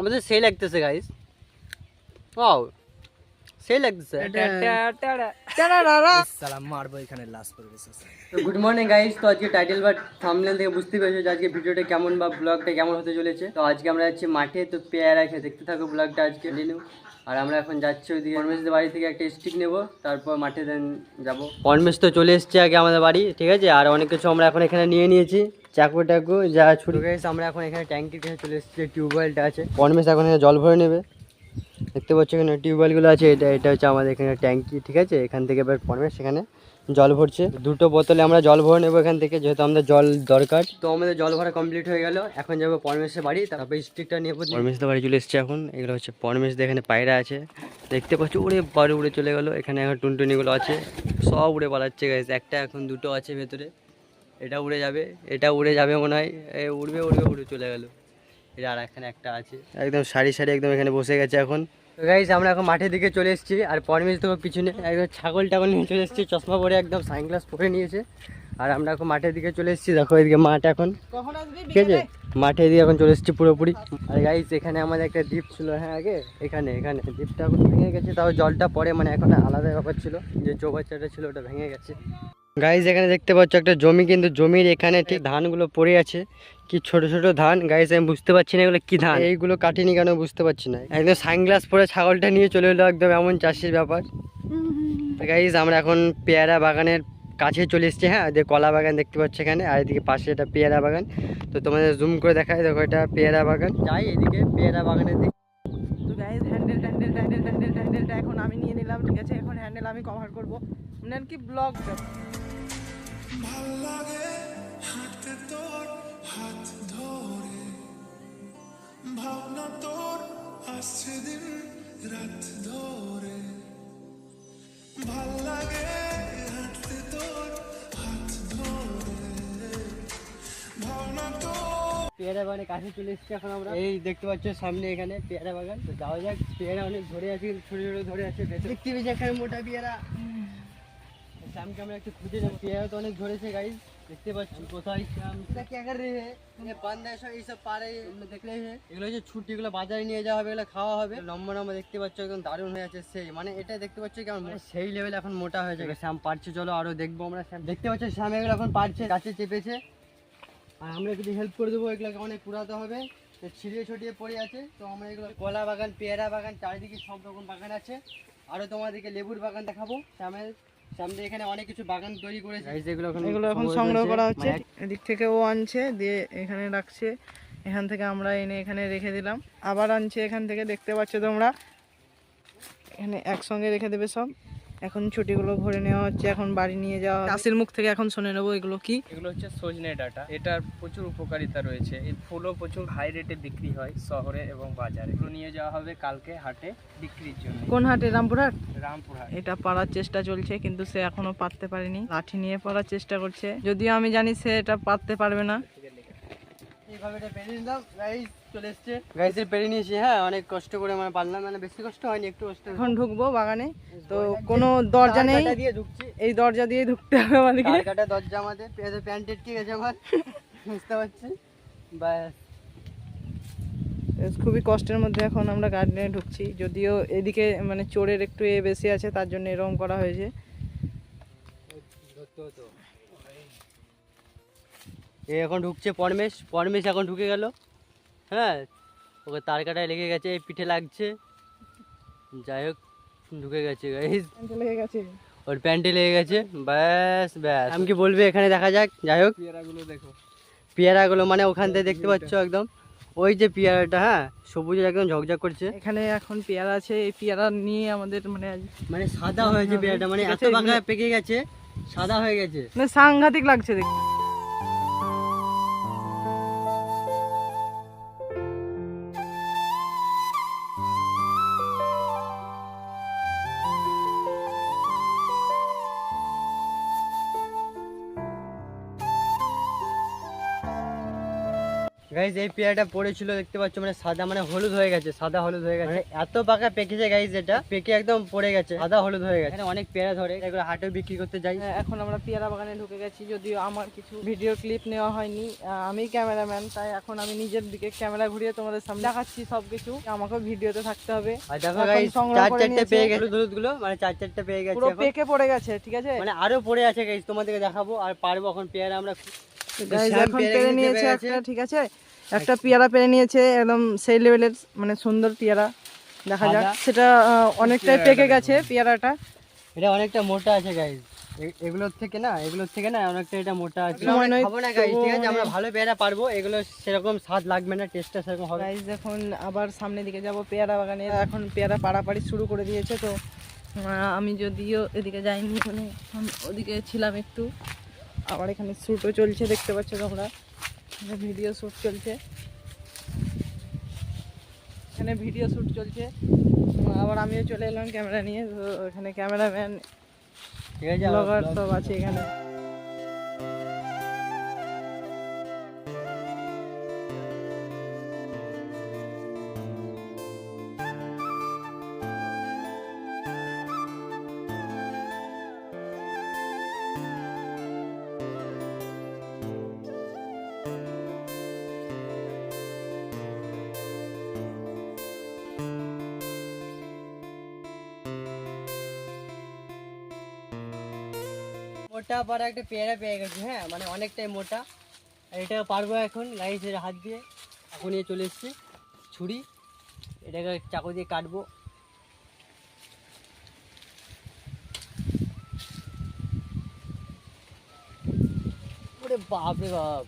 আমাদের সেই লাগতেছে গাইস, ওয়াও সেই লাগতেছে। সালাম মারবো এখানে লাস্ট করবে। তো গুড মর্নিং গাইস, তো আজকে টাইটেল বা থাম্বনেল থেকে বুঝতে পেরেছো যে আজকে ভিডিওটা কেমন বা ব্লগটা কেমন হতে চলেছে। তো আজকে আমরা যাচ্ছি মাঠে, তো পেয়ারা খেয়ে দেখতে থাকো ব্লগটা আজকে কন্টিনিউ। আর আমরা এখন যাচ্ছি ওইদিকে পরমেশদের বাড়ি থেকে একটা স্টিক নেবো, তারপর মাঠে দেন যাবো। পরমেশ তো চলে এসছে আগে আমাদের বাড়ি, ঠিক আছে। আর অনেক কিছু আমরা এখন এখানে নিয়ে নিয়েছি, চাকু টাকু যা ছুরি গাইস। আমরা এখন এখানে ট্যাঙ্কির কাছে চলে এসেছি, টিউবওয়েলটা আছে। পরমেশ এখন এখানে জল ভরে নেবে, দেখতে পাচ্ছ এখানে টিউবওয়েলগুলো আছে। এটা হচ্ছে আমাদের এখানে ট্যাঙ্কি, ঠিক আছে। এখান থেকে এবার পরমেশ সেখানে জল ভরছে, দুটো বোতলে আমরা জল ভরে নেবো এখান থেকে, যেহেতু আমাদের জল দরকার। তো আমাদের জল ভরা কমপ্লিট হয়ে গেল, এখন যাবো পরমেশের বাড়ি, তারপর স্টিকটা নিয়ে পরমেশদের বাড়ি চলে এসছে এখন। এগুলো হচ্ছে পরমেশদের এখানে পায়রা আছে, দেখতে পাচ্ছ উড়ে বাড়ি উড়ে চলে গেলো। এখানে এখন টুনটুনিগুলো আছে, সব উড়ে পালাচ্ছে গাইস। একটা এখন দুটো আছে ভেতরে, এটা উড়ে যাবে, এটা উড়ে যাবে মনে হয়, উড়বে উড়বে উড়ে চলে গেলো। এটা আর এখানে একটা আছে একদম সারি সারি, একদম এখানে বসে গেছে এখন। তো গাইস আমরা এখন মাঠের দিকে চলে এসেছি, আর পরমেশ তো পিছনে একদম ছাগল টাগল নিয়ে চলে এসেছি, চশমা পরে একদম সানগ্লাস পরে নিয়েছে। আর আমরা এখন মাঠের দিকে চলে এসেছি, দেখো এদিকে মাঠ এখন, ঠিক আছে। মাঠের দিকে এখন চলে এসেছি পুরোপুরি। আর গাইস এখানে আমাদের একটা দ্বীপ ছিল, হ্যাঁ আগে এখানে এখানে দ্বীপটা এখন ভেঙে গেছে, তাও জলটা পরে মানে এখন আলাদা ব্যাপার ছিল, যে চৌবাচ্চাটা ছিল ওটা ভেঙে গেছে। গাইস এখানে দেখতে পাচ্ছ একটা জমি, কিন্তু জমির এখানে ঠিক ধানগুলো পড়ে আছে, কি ছোট ছোট ধান গাইস। আমি বুঝতে পারছি না এগুলো কি ধান, এইগুলো কাটিনি কেন বুঝতে পারছি না। একদম সানগ্লাস পরে ছাগলটা নিয়ে চলে এলো, একদম এমন চাষির ব্যাপার। গাইস আমরা এখন পেয়ারা বাগানের কাছে চলে এসেছি, হ্যাঁ যে কলা বাগান দেখতে পাচ্ছি এখানে, আর এদিকে পাশে এটা পেয়ারা বাগান। তো তোমাদের জুম করে দেখায়, দেখো এটা পেয়ারা বাগান। যাই এদিকে পেয়ারা বাগানের দিকে। তো গাইস হ্যান্ডেলটা এখন আমি নিয়ে নিলাম, ঠিক আছে। এখন হ্যান্ডেল আমি কভার করবো, মানে কি ব্লগ। ভাল্লাগে হাঁটতে তোর হাত ধরে, ভাবনা তোর আসছে দিন রাত ধরে, ভাল্লাগে হাঁটতে তোর হাত ধরে, ভাবনা তোর। পেয়ারা বাগানের কাছে চলে এসেছি এখন আমরা, এই দেখতে পাচ্ছ সামনে এখানে পেয়ারা বাগান। তো যাওয়া যাক, পেয়ারা অনেক ধরে আছে, ছোট ছোট ধরে আছে, দেখতে পেয়েছি এখানে মোটা পেয়ারা। শ্যামকে আমরা একটু খুঁজে যাবো, পেয়ারা তো অনেক ধরেছে গাইস, দেখতে পাচ্ছি। কোথায় শ্যাম क्या कर रहे हैं, ये बंद है সব, এইসব পারে দেখলে এগুলো হচ্ছে ছুটি, এগুলো বাজারে নিয়ে যাওয়া হবে, এগুলো খাওয়া হবে। লম্বা লম্বা দেখতে পাচ্ছ, একদম দারুণ হয়ে আছে সেই, মানে এটা দেখতে পাচ্ছ কেমন সেই লেভেল এখন মোটা হয়ে যাবে। শ্যাম পারছে, চলো আরো দেখবো আমরা। শ্যাম দেখতে পাচ্ছ, শ্যাম এগুলো এখন পারছে, গাছে চেপেছে, আর আমরা যদি হেল্প করে দেবো, এগুলোকে অনেক পুরাতে হবে, ছিড়িয়ে ছড়িয়ে পড়ে আছে। তো আমরা এগুলো কলা বাগান, পেয়ারা বাগান, চারিদিকে সব রকম বাগান আছে। আরো তোমাদেরকে লেবুর বাগান দেখাবো। শ্যামের সামনে এখানে অনেক কিছু বাগান তৈরি করেছে, এগুলো এখন সংগ্রহ করা হচ্ছে। এদিক থেকে ও আনছে, দিয়ে এখানে রাখছে, এখান থেকে আমরা এনে এখানে রেখে দিলাম, আবার আনছে এখান থেকে, দেখতে পাচ্ছ তোমরা। এখানে একসঙ্গে রেখে দেবে সব। এখন ছুটিগুলো ভরে নেওয়া হচ্ছে, এখন বাড়ি নিয়ে যাওয়া হবে। চাষির মুখ থেকে এখন শুনে নেবো এগুলো কি। এগুলো হচ্ছে সজনে ডাঁটা, এটার প্রচুর উপকারিতা রয়েছে। এর ফুলও প্রচুর হাই রেটে বিক্রি হয় শহরে এবং বাজারে। এগুলো নিয়ে যাওয়া হবে কালকে হাটে বিক্রির জন্য। কোন হাটে? রামপুরহাট। রামপুরহাট। এটা পারার চেষ্টা চলছে, কিন্তু সে এখনো পারতে পারেনি, লাঠি নিয়ে পারার চেষ্টা করছে, যদিও আমি জানি সে এটা পারতে পারবে না। এইভাবে এটা পেরিয়ে নিলাম গাইস, চলে এসছে গাইসের পেরিয়ে নিয়েছি, হ্যাঁ অনেক কষ্ট করে মানে পারলাম, মানে বেশি কষ্ট হয়নি, একটু কষ্ট। এখন ঢুকবো বাগানে, তো কোনো দরজা নেই, দিয়ে ঢুকছি, এই দরজা দিয়ে ঢুকতে হবে আমাদেরকে। কাটা দরজা আমাদের, প্যান্ট কি গেছে আমার, বুঝতে পারছি। ব্যাস খুবই কষ্টের মধ্যে এখন আমরা গার্ডেনে ঢুকছি, যদিও এদিকে মানে চোরের একটু বেশি আছে, তার জন্য এরকম করা হয়েছে। এ এখন ঢুকছে পরমেশ, পরমেশ এখন ঢুকে গেল, হ্যাঁ ওকে তার কাটায় লেগে গেছে, এই পিঠে লাগছে, যাই হোক ঢুকে গেছে গাইস, লেগে গেছে, ওর প্যান্টে লেগে গেছে। ব্যাস ব্যাস, আমি কি বলবো, এখানে দেখা যাক। যাই হোক পেয়ারাগুলো দেখো, পেয়ারাগুলো মানে ওখান থেকে দেখতে পাচ্ছ একদম, ওই যে পেয়ারাটা, হ্যাঁ সবুজ একদম ঝকঝক করছে। এখানে এখন পেয়ারা আছে, এই পেয়ারা নিয়ে আমাদের মানে সাদা হয়েছে পেয়ারাটা, মানে এত বাঁকা পেকে গেছে, সাদা হয়ে গেছে, মানে সাংঘাতিক লাগছে দেখতে। গাইজ এই পেয়ারাটা পড়েছিল দেখতে পাচ্ছ, মানে সাদা মানে হলুদ হয়ে গেছে, সাদা হলুদ হয়ে গেছে, মানে এত পাকা পেকেছে গাইজ, এটা পেকে একদম পড়ে গেছে, সাদা হলুদ হয়ে গেছে। এখানে অনেক পেয়ারা ধরে, এগুলো হাটে বিক্রি করতে যাই। এখন আমরা পেয়ারা বাগানে ঢুকে গেছি, যদিও আমার কিছু ভিডিও ক্লিপ নেওয়া হয়নি, আমি ক্যামেরাম্যান, তাই এখন আমি নিজের দিকে ক্যামেরা ঘুরিয়ে তোমাদের সামনে দেখাচ্ছি সবকিছু, আমাকেও ভিডিওতে থাকতে হবে। আর দেখো এখন গাইজ সংগ্রহ চার করে চারটে নিয়েছে। পেয়ে গেল, হলুদ গুলো মানে চার চারটে পেয়ে গেছে, পুরো এখন পেকে পড়ে গেছে, ঠিক আছে। মানে আরো পড়ে আছে গাইজ, তোমাদেরকে দেখাবো আর পারবো এখন পেয়ারা আমরা। গাইজ শ্যাম এখন পেয়ারা পেরে কিন্তু নিয়েছে পেয়ে একটা, গেছে। ঠিক আছে, একটা পেয়ারা পেরে নিয়েছে, একদম সেই লেভেলের মানে সুন্দর পেয়ারা, দেখা যাক। সাদা। সেটা অনেকটাই পেকে গেছে পেয়ারাটা। এটা অনেকটা মোটা আছে গাইজ, এগুলোর থেকে না অনেকটা এটা মোটা আছে। সময় নয়, খাবো না গাইজ, ঠিক আছে, তো আমরা ভালো পেয়ারা পারবো, এগুলো সেরকম স্বাদ লাগবে না, টেস্টটা সেরকম হবে। গাইজ এখন আবার সামনের দিকে যাব পেয়ারা বাগানে, এখন পেয়ারা পাড়াপাড়ি শুরু করে দিয়েছে। তো আমি যদিও এদিকে যাইনি, মানে ওদিকে ছিলাম একটু, আবার এখানে শ্যুটও চলছে, দেখতে পাচ্ছ তোমরা, ভিডিও শ্যুট চলছে, এখানে ভিডিও শ্যুট চলছে। আবার আমিও চলে এলাম ক্যামেরা নিয়ে, তো এখানে ক্যামেরাম্যান ঠিক আছে, ব্লগার সব আছে এখানে। মোটা পাড়া একটা পেয়ারা পেয়ে গেছে, হ্যাঁ মানে অনেকটাই মোটা, আর এটা পারবো এখন গাইজ হাত দিয়ে। এখন নিয়ে চলে এসছি ছুরি, এটাকে চাকু দিয়ে কাটবো। ওরে বাপ রে বাপ,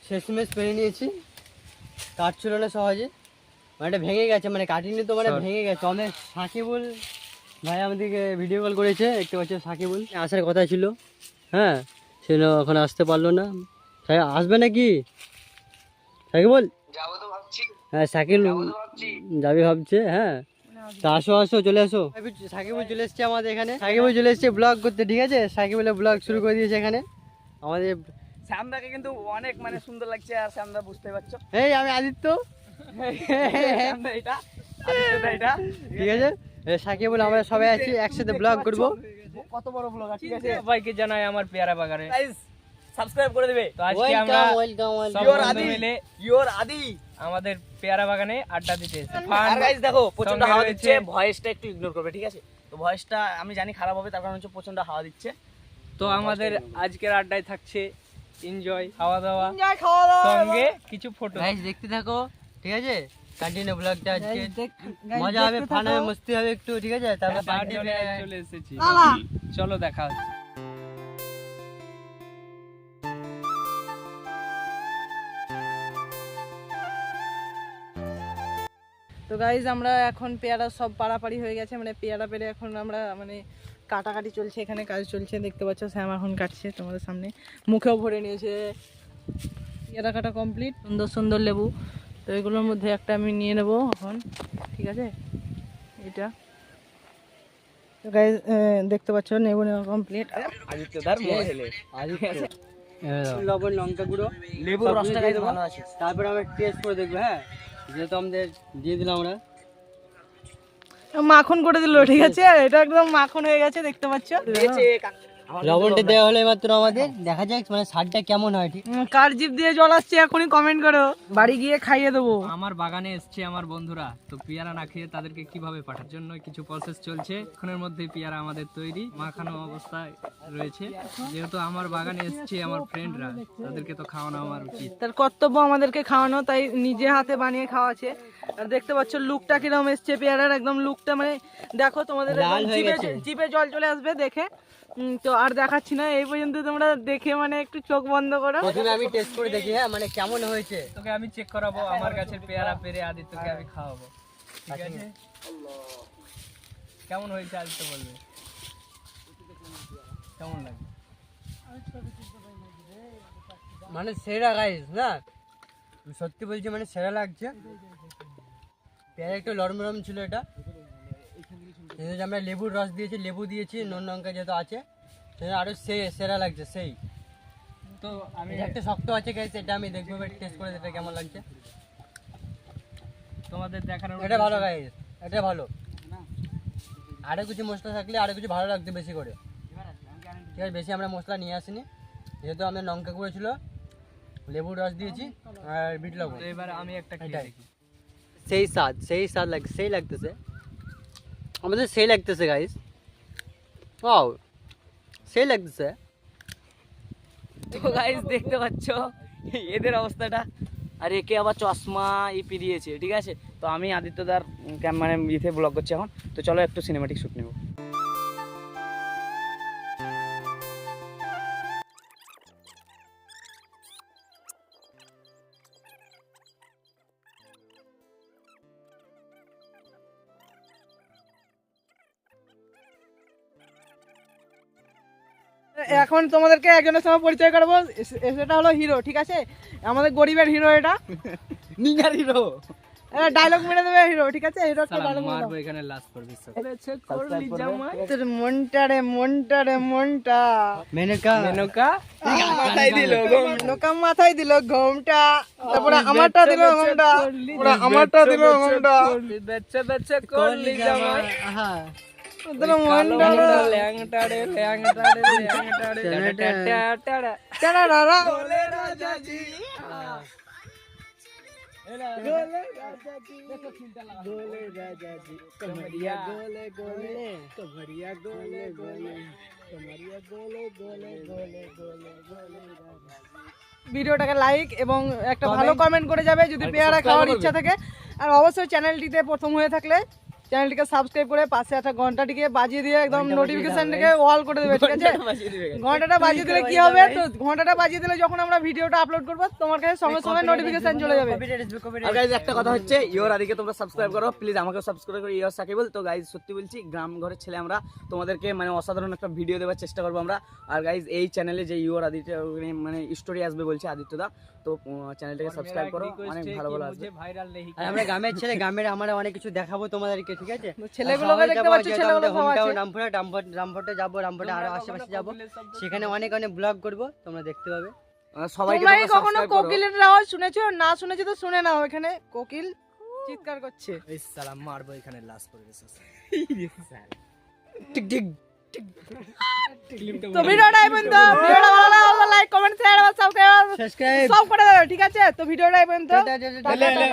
শেষমেশ পেরে নিয়েছি, কাটছিল না সহজে, মানে এটা ভেঙে গেছে, মানে কাটিনি তো, মানে ভেঙে গেছে। অনেক সাকিবুল ভাই আমাদেরকে ভিডিও কল করেছে, দেখতে পাচ্ছ সাকিবুল আসার কথা ছিল, হ্যাঁ সে এখন আসতে পারলো না। আসবে নাকি সাকিবুল? হ্যাঁ সাকিব যাবি ভাবছে, হ্যাঁ তা আসো আসো, চলে আসো। সাকিবুল চলে এসছে আমাদের এখানে, সাকিবুল চলে এসছে ব্লগ করতে, ঠিক আছে, সাকিবুলের ব্লগ শুরু করে দিয়েছে এখানে আমাদের। শ্যামদাকে কিন্তু অনেক মানে সুন্দর লাগছে, আর শ্যামদা বুঝতে পারছো, এই আমি আদিত্য, এটা ঠিক আছে, সাকিবুল আমরা সবাই আছি একসাথে ব্লগ করবো। কত বড় ব্লগার, ঠিক আছে। সবাইকে জানাই আমার পেয়ারা বাগানে সাবস্ক্রাইব করে দিবে। তো আজকে আমরা সব বন্ধু মিলে আমাদের পেয়ারা বাগানে আড্ডা দিতে এসেছি। আর গাইস দেখো প্রচন্ড হাওয়া দিচ্ছে, ভয়েসটা একটু ইগনোর করবে, ঠিক আছে। তো ভয়েসটা আমি জানি খারাপ হবে, তার কারণ হচ্ছে প্রচন্ড হাওয়া দিচ্ছে। তো আমাদের আজকের আড্ডায় থাকছে এনজয়, খাওয়া দাওয়া, খাওয়া দাওয়া সঙ্গে কিছু ফটো। গাইস দেখতে থাকো, ঠিক আছে, কন্টিনিউ ব্লগটা আজকে Guys, মজা হবে, দেখতে ফান হবে, থাকো। মস্তি হবে একটু, ঠিক আছে, তারপর পার্টি চলে এসেছি, লালা। চলো দেখা হচ্ছে। তো গাইজ আমরা এখন পেয়ারা সব পাড়াপাড়ি হয়ে গেছে, মানে পেয়ারা পেরে এখন আমরা মানে কাটাকাটি চলছে, এখানে কাজ চলছে, দেখতে পাচ্ছ শ্যাম এখন কাটছে তোমাদের সামনে, মুখেও ভরে নিয়েছে। পেয়ারা কাটা কমপ্লিট, সুন্দর সুন্দর লেবু, তো এগুলোর মধ্যে একটা আমি নিয়ে নেব এখন, ঠিক আছে, এটা। তো গাইজ দেখতে পাচ্ছ নেবু নেওয়া কমপ্লিট। আদিত্যদার মোবাইলে লবণ লঙ্কা গুঁড়ো লেবুর রসটা গাইস ভালো আছে। তারপরে আমরা টেস্ট করে দেখবো, হ্যাঁ যেহেতু আমাদের দিয়ে দিলাম আমরা। মাখন করে দিল, ঠিক আছে, এটা একদম মাখন হয়ে গেছে, দেখতে পাচ্ছ। লবণটা দেওয়া হলো মাত্র আমাদের, দেখা যাক মানে স্বাদটা কেমন হয়, ঠিক। কার জিভ দিয়ে জল আসছে এখনই কমেন্ট করো, বাড়ি গিয়ে খাইয়ে দেবো। আমার বাগানে এসছে আমার বন্ধুরা, তো পেয়ারা না খেয়ে তাদেরকে কিভাবে পাঠার জন্য কিছু প্রসেস চলছে। এখনের মধ্যে পেয়ারা আমাদের তৈরি, মাখানো অবস্থায় রয়েছে। যেহেতু আমার বাগানে এসছে আমার ফ্রেন্ডরা, তাদেরকে তো খাওয়ানো আমার উচিত। তার কর্তব্য আমাদেরকে খাওয়ানো, তাই নিজে হাতে বানিয়ে খাওয়াচ্ছে। আর দেখতে পাচ্ছ লুকটা কিরকম এসছে পেয়ারার, একদম লুকটা মানে দেখো, তোমাদের লাল হয়ে গেছে। জিভে জল চলে আসবে দেখে। তো আর দেখাচ্ছি না, এই পর্যন্ত তোমরা দেখে মানে একটু চোখ বন্ধ করো। প্রথমে আমি টেস্ট করে দেখি, হ্যাঁ মানে কেমন হয়েছে। তোকে আমি চেক করাবো, আমার গাছের পেয়ারা পেরে আদিত্যকে আমি খাওয়াবো, ঠিক আছে। কেমন হয়েছে আদিত্য বলবে, কেমন লাগে? মানে সেরা গাইস না, সত্যি বলছি মানে সেরা লাগছে। পেয়ারা একটু নরম নরম ছিল এটা, যেহেতু আমরা লেবুর রস দিয়েছি, লেবু দিয়েছি, নুন লঙ্কা যেহেতু আছে, সেটা আরো সেরা লাগছে সেই। তো আমি এটা একটা শক্ত আছে গাইস, এটা আমি দেখবো টেস্ট করে এটা কেমন লাগছে। তোমাদের দেখানোর এটা ভালো গাইস, এটা ভালো। আরো কিছু মশলা থাকলে আরো কিছু ভালো লাগতো বেশি করে, ঠিক আছে? বেশি আমরা মশলা নিয়ে আসিনি, যেহেতু আমাদের লঙ্কা গুঁড়ো ছিল, লেবুর রস দিয়েছি আর বিট লবণ। তো এবার আমি একটা খেয়ে এটাই। দেখি। সেই স্বাদ লাগছে, সেই লাগতেছে আমাদের, সেই লাগতেছে গাইস। ওয়াও, সেই লাগতেছে। তো গাইস দেখতে পাচ্ছ এদের অবস্থাটা, আর একে আবার চশমা পিরিয়েছে, ঠিক আছে? তো আমি আদিত্যদার মানে ইতে ব্লগ করছি এখন, তো চলো একটু সিনেমাটিক শুট নেব। এখন তোমাদেরকে একজনের সঙ্গে পরিচয় করবো, সেটা হলো হিরো, ঠিক আছে? আমাদের গরিবের হিরো এটা, নিগার হিরো। ডায়লগ মেরে দেবে হিরো, ঠিক আছে? হিরো একটা সালাম ডায়লগ মেরে মারবো এখানে লাস্ট করবি সব। তোর মনটা রে মনটা রে মনটা, মেনকা মেনকা মাথায় দিল নোকা মাথায় দিল ঘোমটা, তারপরে আমারটা দিল ঘোমটা, তারপরে আমারটা দিল ঘোমটা, বেচে বেচে করলি জামাই। আহা তোর মনটা রে ল্যাংটা রে ল্যাংটা রে ল্যাংটা রে টাটা টাটা। টাটা রারা। ভিডিওটাকে লাইক এবং একটা ভালো কমেন্ট করে যাবে যদি পেয়ারা খাওয়ার ইচ্ছা থাকে, আর অবশ্যই চ্যানেলটিতে প্রথম হয়ে থাকলে চ্যানেলটিকে সাবস্ক্রাইব করে পাশে একটা ঘন্টাটিকে বাজিয়ে দিয়ে একদম নোটিফিকেশনটাকে অল করে দেবে, ঠিক আছে? ঘন্টাটা বাজিয়ে দিলে কি হবে, তো ঘন্টাটা বাজিয়ে দিলে যখন আমরা ভিডিওটা আপলোড করবো তোমার কাছে সঙ্গে সঙ্গে নোটিফিকেশন চলে যাবে। আর গাইজ একটা কথা হচ্ছে, ইওর আদিকে তোমরা সাবস্ক্রাইব করো প্লিজ, আমাকেও সাবস্ক্রাইব করো, ইওর সাকিবুল। তো গাইজ সত্যি বলছি, গ্রাম ঘরের ছেলে আমরা, তোমাদেরকে মানে অসাধারণ একটা ভিডিও দেওয়ার চেষ্টা করবো আমরা। আর গাইজ এই চ্যানেলে যে ইওর আদিত্য মানে স্টোরি আসবে বলছে আদিত্যদা, তো চ্যানেলটাকে সাবস্ক্রাইব করো, অনেক ভালো ভালো আসবে। ভাইরাল নেই। আর আমরা গ্রামের ছেলে, গ্রামের আমরা অনেক কিছু দেখাবো তোমাদেরকে, ঠিক আছে? ছেলেগুলোকে দেখতে পাচ্ছ, ছেলেগুলো সব আছে। রামপুরহাটে যাবো, রামপুরহাটে আরো আশেপাশে যাবো, সেখানে অনেক অনেক ব্লগ করবো, তোমরা দেখতে পাবে। সবাইকে তোমরা কি তোমরা কখনো সাবস্ক্রাইব করো। কোকিলের আওয়াজ শুনেছো? না শুনেছো তো শুনে নাও, এখানে কোকিল চিৎকার করছে। এই সালাম মারবো এখানে লাস্ট করবি সব। টিক টিক তো ভিডিওটা এই পর্যন্ত, ভিডিওটা ভালো লাগলে লাইক কমেন্ট শেয়ার আর সাবস্ক্রাইব সাবস্ক্রাইব সব করে দেবে, ঠিক আছে? তো ভিডিওটা এই পর্যন্ত।